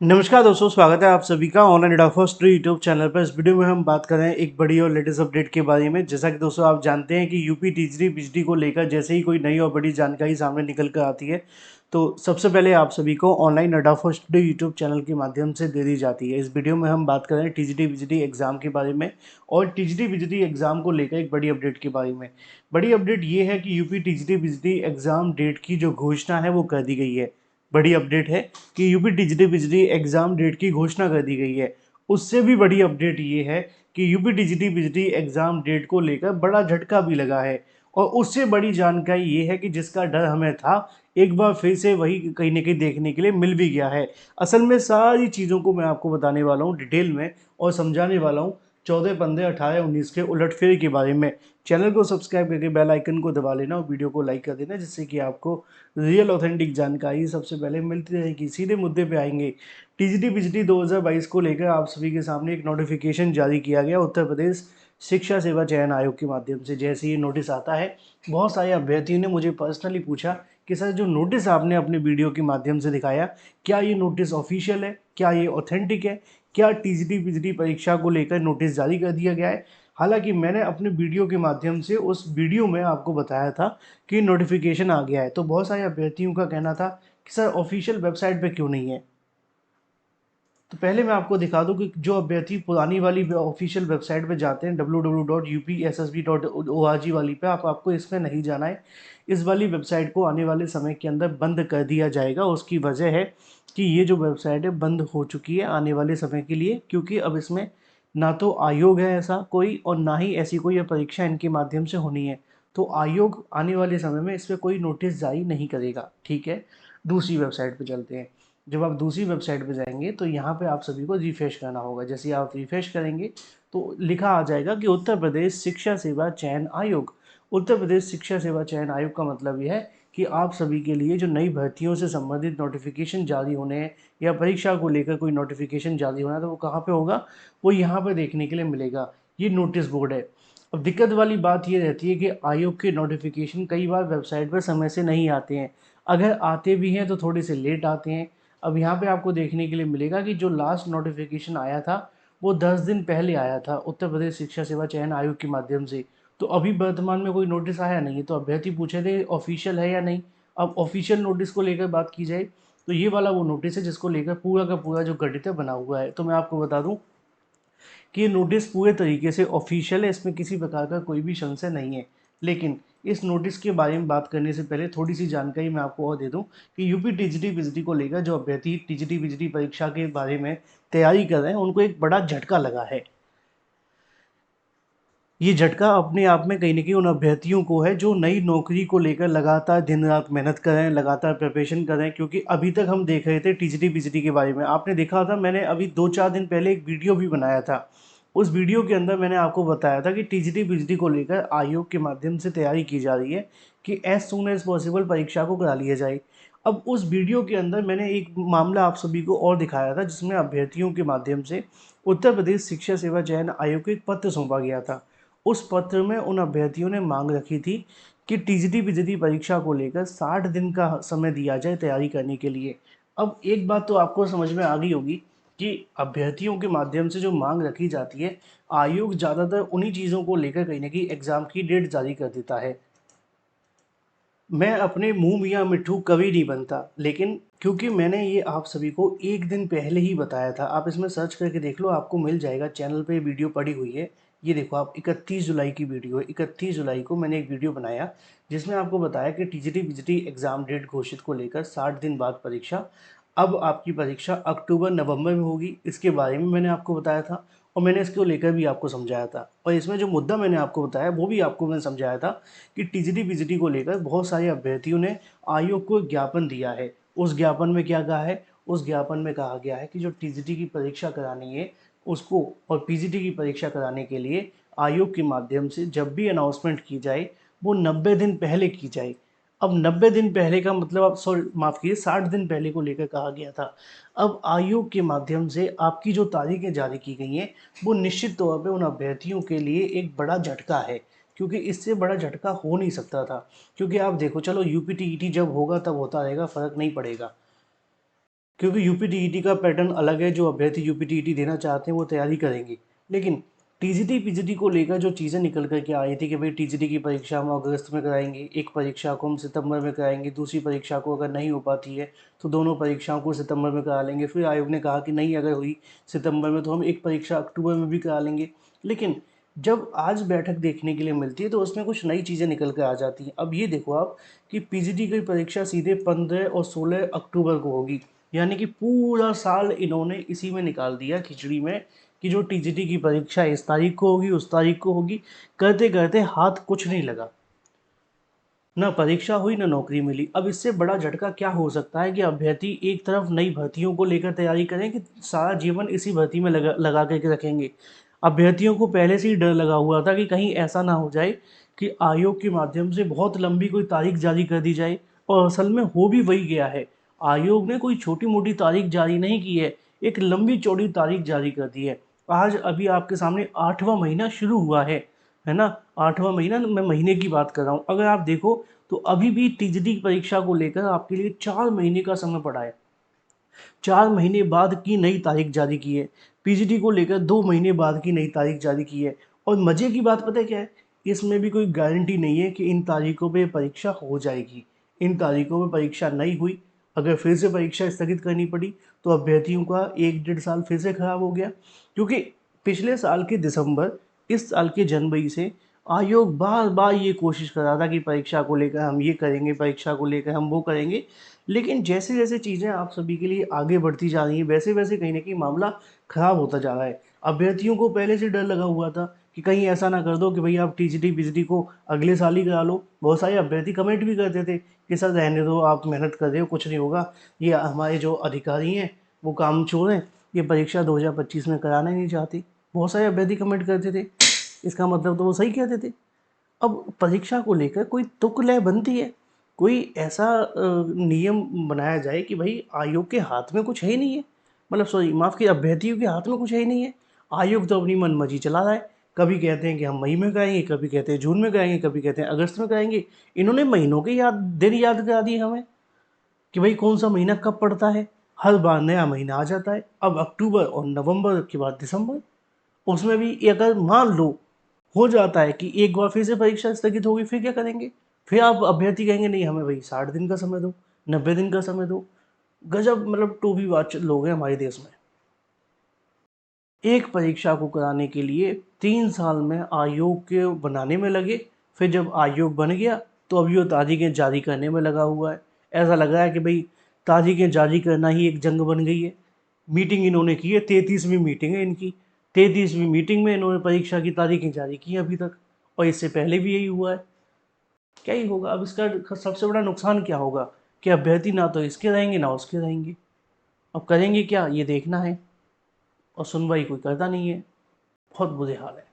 नमस्कार दोस्तों, स्वागत है आप सभी का ऑनलाइन एडा फर्स्ट यूट्यूब चैनल पर। इस वीडियो में हम बात कर रहे हैं एक बड़ी और लेटेस्ट अपडेट के बारे में। जैसा कि दोस्तों आप जानते हैं कि यूपी टीजरी बिजली को लेकर जैसे ही कोई नई और बड़ी जानकारी सामने निकल कर आती है तो सबसे पहले आप सभी को ऑनलाइन एडा फर्स्ट यूट्यूब चैनल के माध्यम से दे दी जाती है। इस वीडियो में हम बात कर रहे हैं टीजरी बिजली एग्जाम के बारे में और टीजरी बिजली एग्जाम को लेकर एक बड़ी अपडेट के बारे में। बड़ी अपडेट ये है कि यूपी टीजरी बिजली एग्जाम डेट की जो घोषणा है वो कर दी गई है। बड़ी अपडेट है कि यूपी टिजरी बिजली एग्जाम डेट की घोषणा कर दी गई है। उससे भी बड़ी अपडेट ये है कि यूपी टिजरी बिजली एग्जाम डेट को लेकर बड़ा झटका भी लगा है। और उससे बड़ी जानकारी ये है कि जिसका डर हमें था एक बार फिर से वही कहीं ना कहीं देखने के लिए मिल भी गया है। असल में सारी चीज़ों को मैं आपको बताने वाला हूँ डिटेल में और समझाने वाला हूँ 14, 15, 18, 19 के उलटफेर के बारे में। चैनल को सब्सक्राइब करके बेल आइकन को दबा लेना और वीडियो को लाइक कर देना, जिससे कि आपको रियल ऑथेंटिक जानकारी सबसे पहले मिलती रहेगी। सीधे मुद्दे पे आएंगे। टीजीटी बिजली 2022 को लेकर आप सभी के सामने एक नोटिफिकेशन जारी किया गया उत्तर प्रदेश शिक्षा सेवा चयन आयोग के माध्यम से। जैसे ये नोटिस आता है, बहुत सारे अभ्यर्थियों ने मुझे पर्सनली पूछा कि सर जो नोटिस आपने अपने वीडियो के माध्यम से दिखाया, क्या ये नोटिस ऑफिशियल है, क्या ये ऑथेंटिक है, क्या टीजीटी बिजली परीक्षा को लेकर नोटिस जारी कर दिया गया है। हालांकि मैंने अपने वीडियो के माध्यम से उस वीडियो में आपको बताया था कि नोटिफिकेशन आ गया है। तो बहुत सारे अभ्यर्थियों का कहना था कि सर ऑफिशियल वेबसाइट पे क्यों नहीं है। तो पहले मैं आपको दिखा दूं कि जो अभ्यर्थी पुरानी वाली ऑफिशियल वेबसाइट पे जाते हैं www.upssb.org वाली पे, आपको इसमें नहीं जाना है। इस वाली वेबसाइट को आने वाले समय के अंदर बंद कर दिया जाएगा। उसकी वजह है कि ये जो वेबसाइट है बंद हो चुकी है आने वाले समय के लिए, क्योंकि अब इसमें ना तो आयोग है ऐसा कोई और ना ही ऐसी कोई परीक्षा इनके माध्यम से होनी है। तो आयोग आने वाले समय में इस पर कोई नोटिस जारी नहीं करेगा। ठीक है, दूसरी वेबसाइट पे चलते हैं। जब आप दूसरी वेबसाइट पे जाएंगे तो यहाँ पे आप सभी को रिफ्रेश करना होगा। जैसे ही आप रिफ्रेश करेंगे तो लिखा आ जाएगा कि उत्तर प्रदेश शिक्षा सेवा चयन आयोग। उत्तर प्रदेश शिक्षा सेवा चयन आयोग का मतलब यह है कि आप सभी के लिए जो नई भर्तियों से संबंधित नोटिफिकेशन जारी होने हैं या परीक्षा को लेकर कोई नोटिफिकेशन जारी होना है तो वो कहाँ पे होगा, वो यहाँ पे देखने के लिए मिलेगा। ये नोटिस बोर्ड है। अब दिक्कत वाली बात ये रहती है कि आयोग के नोटिफिकेशन कई बार वेबसाइट पर समय से नहीं आते हैं। अगर आते भी हैं तो थोड़े से लेट आते हैं। अब यहाँ पे आपको देखने के लिए मिलेगा कि जो लास्ट नोटिफिकेशन आया था वो 10 दिन पहले आया था उत्तर प्रदेश शिक्षा सेवा चयन आयोग के माध्यम से। तो अभी वर्तमान में कोई नोटिस आया नहीं है। तो अभ्यर्थी पूछे थे ऑफिशियल है या नहीं। अब ऑफिशियल नोटिस को लेकर बात की जाए तो ये वाला वो नोटिस है जिसको लेकर पूरा का पूरा जो गणित है बना हुआ है। तो मैं आपको बता दूं कि ये नोटिस पूरे तरीके से ऑफिशियल है, इसमें किसी प्रकार का कोई भी संशय नहीं है। लेकिन इस नोटिस के बारे में बात करने से पहले थोड़ी सी जानकारी मैं आपको और दे दूं कि यूपी टीजीटी बिजली को लेकर जो अभ्यर्थी टीजीटी बिजली परीक्षा के बारे में तैयारी कर रहे हैं उनको एक बड़ा झटका लगा है। ये झटका अपने आप में कहीं न कहीं उन अभ्यर्थियों को है जो नई नौकरी को लेकर लगातार दिन-रात मेहनत कर रहे हैं, लगातार प्रिपरेशन कर रहे हैं। क्योंकि अभी तक हम देख रहे थे टीजीटी-बीजीटी के बारे में। आपने देखा था मैंने अभी 2-4 दिन पहले एक वीडियो भी बनाया था। उस वीडियो के अंदर मैंने आपको बताया था कि टीजीटी-बीजीटी को लेकर आयोग के माध्यम से तैयारी की जा रही है कि एज़ सून एज़ पॉसिबल परीक्षा को करा लिया जाए। अब उस वीडियो के अंदर मैंने एक मामला आप सभी को और दिखाया था जिसमें अभ्यर्थियों के माध्यम से उत्तर प्रदेश शिक्षा सेवा चयन आयोग को एक पत्र सौंपा गया था। उस पत्र में उन अभ्यर्थियों ने मांग रखी थी कि टीजीटी बिजली परीक्षा को लेकर 60 दिन का समय दिया जाए तैयारी करने के लिए। अब एक बात तो आपको समझ में आ गई होगी कि अभ्यर्थियों के माध्यम से जो मांग रखी जाती है, आयोग ज़्यादातर उन्हीं चीज़ों को लेकर कहीं ना कहीं एग्जाम की डेट जारी कर देता है। मैं अपने मुंह मियाँ मिट्ठू कभी नहीं बनता, लेकिन क्योंकि मैंने ये आप सभी को एक दिन पहले ही बताया था। आप इसमें सर्च करके देख लो, आपको मिल जाएगा, चैनल पे वीडियो पड़ी हुई है। ये देखो आप, 31 जुलाई की वीडियो है। 31 जुलाई को मैंने एक वीडियो बनाया जिसमें आपको बताया कि टीजीटी बिजटी एग्ज़ाम डेट घोषित को लेकर 60 दिन बाद परीक्षा। अब आपकी परीक्षा अक्टूबर नवंबर में होगी, इसके बारे में मैंने आपको बताया था और मैंने इसको लेकर भी आपको समझाया था। और इसमें जो मुद्दा मैंने आपको बताया वो भी आपको मैंने समझाया था कि टीजीटी बीजीटी को लेकर बहुत सारे अभ्यर्थियों ने आयोग को ज्ञापन दिया है। उस ज्ञापन में क्या कहा है? उस ज्ञापन में कहा गया है कि जो टीजीटी की परीक्षा करानी है उसको और पीजीटी की परीक्षा कराने के लिए आयोग के माध्यम से जब भी अनाउंसमेंट की जाए वो 90 दिन पहले की जाए। अब 90 दिन पहले का मतलब, आप सॉरी माफ़ कीजिए, 60 दिन पहले को लेकर कहा गया था। अब आयोग के माध्यम से आपकी जो तारीखें जारी की गई हैं वो निश्चित तौर पे उन अभ्यर्थियों के लिए एक बड़ा झटका है, क्योंकि इससे बड़ा झटका हो नहीं सकता था। क्योंकि आप देखो, चलो यूपी टीईटी जब होगा तब होता रहेगा, फ़र्क नहीं पड़ेगा। क्योंकि यूपीटीईटी का पैटर्न अलग है। जो अभ्यर्थी यूपीटीईटी देना चाहते हैं वो तैयारी करेंगे, लेकिन टीजीटी पीजीटी को लेकर जो चीज़ें निकल कर के आई थी कि भाई टीजीटी की परीक्षा हम अगस्त में कराएंगे, एक परीक्षा को हम सितंबर में कराएंगे, दूसरी परीक्षा को अगर नहीं हो पाती है तो दोनों परीक्षाओं को सितंबर में करा लेंगे। फिर आयोग ने कहा कि नहीं, अगर हुई सितंबर में तो हम एक परीक्षा अक्टूबर में भी करा लेंगे। लेकिन जब आज बैठक देखने के लिए मिलती है तो उसमें कुछ नई चीज़ें निकल कर आ जाती हैं। अब ये देखो आप कि पीजीटी की परीक्षा सीधे 15 और 16 अक्टूबर को होगी, यानी कि पूरा साल इन्होंने इसी में निकाल दिया, खिचड़ी में, कि जो टीजीटी की परीक्षा इस तारीख को होगी, उस तारीख को होगी। करते करते हाथ कुछ नहीं लगा, ना परीक्षा हुई ना नौकरी मिली। अब इससे बड़ा झटका क्या हो सकता है कि अभ्यर्थी एक तरफ नई भर्तियों को लेकर तैयारी करें कि सारा जीवन इसी भर्ती में लगा के रखेंगे। अभ्यर्थियों को पहले से ही डर लगा हुआ था कि कहीं ऐसा ना हो जाए कि आयोग के माध्यम से बहुत लंबी कोई तारीख जारी कर दी जाए, और असल में हो भी वही गया है। आयोग ने कोई छोटी मोटी तारीख जारी नहीं की है, एक लंबी चौड़ी तारीख जारी कर दी है। आज अभी आपके सामने 8वां महीना शुरू हुआ है ना। 8वां महीना, मैं महीने की बात कर रहा हूँ। अगर आप देखो तो अभी भी टीजीटी परीक्षा को लेकर आपके लिए 4 महीने का समय पड़ा है। 4 महीने बाद की नई तारीख जारी की है। पीजीटी को लेकर 2 महीने बाद की नई तारीख जारी की है। और मजे की बात पता है क्या है, इसमें भी कोई गारंटी नहीं है कि इन तारीखों पे परीक्षा हो जाएगी। इन तारीखों में परीक्षा नहीं हुई, अगर फिर से परीक्षा स्थगित करनी पड़ी तो अभ्यर्थियों का 1 डेढ़ साल फिर से खराब हो गया। क्योंकि पिछले साल के दिसंबर, इस साल के जनवरी से आयोग बार बार ये कोशिश कर रहा था कि परीक्षा को लेकर हम ये करेंगे, परीक्षा को लेकर हम वो करेंगे। लेकिन जैसे जैसे चीज़ें आप सभी के लिए आगे बढ़ती जा रही हैं, वैसे वैसे कहीं ना कहीं मामला खराब होता जा रहा है। अभ्यर्थियों को पहले से डर लगा हुआ था कि कहीं ऐसा ना कर दो कि भई आप टीजीटी पीजीटी को अगले साल ही करा लो। बहुत सारे अभ्यर्थी कमेंट भी करते थे कि सर रहने दो, आप मेहनत कर रहे हो, कुछ नहीं होगा, ये हमारे जो अधिकारी हैं वो कामचोर हैं, ये परीक्षा 2025 में कराना ही नहीं चाहती। बहुत सारे अभ्यर्थी कमेंट करते थे, इसका मतलब तो वो सही कहते थे। अब परीक्षा को लेकर कोई तुक लय बनती है, कोई ऐसा नियम बनाया जाए कि भाई आयोग के हाथ में कुछ है ही नहीं है, मतलब सॉरी माफ़ कीजिए, अभ्यर्थियों के हाथ में कुछ है ही नहीं है। आयोग तो अपनी मनमर्जी चला रहा है। कभी कहते हैं कि हम मई में कराएंगे, कभी कहते हैं जून में कराएंगे, कभी कहते हैं अगस्त में कराएंगे। इन्होंने महीनों के दिन याद करा दिए हमें कि भाई कौन सा महीना कब पड़ता है। हर बार नया महीना आ जाता है। अब अक्टूबर और नवंबर के बाद दिसंबर, उसमें भी अगर मान लो हो जाता है कि एक बार फिर से परीक्षा स्थगित होगी, फिर क्या करेंगे? फिर आप अभ्यर्थी कहेंगे नहीं, हमें भाई 60 दिन का समय दो, 90 दिन का समय दो। गजब, मतलब टोपीबाज लोग हैं हमारे देश में। एक परीक्षा को कराने के लिए 3 साल में आयोग के बनाने में लगे, फिर जब आयोग बन गया तो अभी वो तारीखें जारी करने में लगा हुआ है। ऐसा लग रहा है कि भाई तारीखें जारी करना ही एक जंग बन गई है। मीटिंग इन्होंने की है, 33वीं मीटिंग है इनकी। 33वीं मीटिंग में इन्होंने परीक्षा की तारीखें जारी की हैं अभी तक, और इससे पहले भी यही हुआ है। क्या ही होगा अब इसका, सबसे बड़ा नुकसान क्या होगा कि अभ्यर्थी ना तो इसके रहेंगे ना उसके रहेंगे। अब करेंगे क्या, ये देखना है। और सुनवाई कोई करता नहीं है। बहुत बुरे हाल है।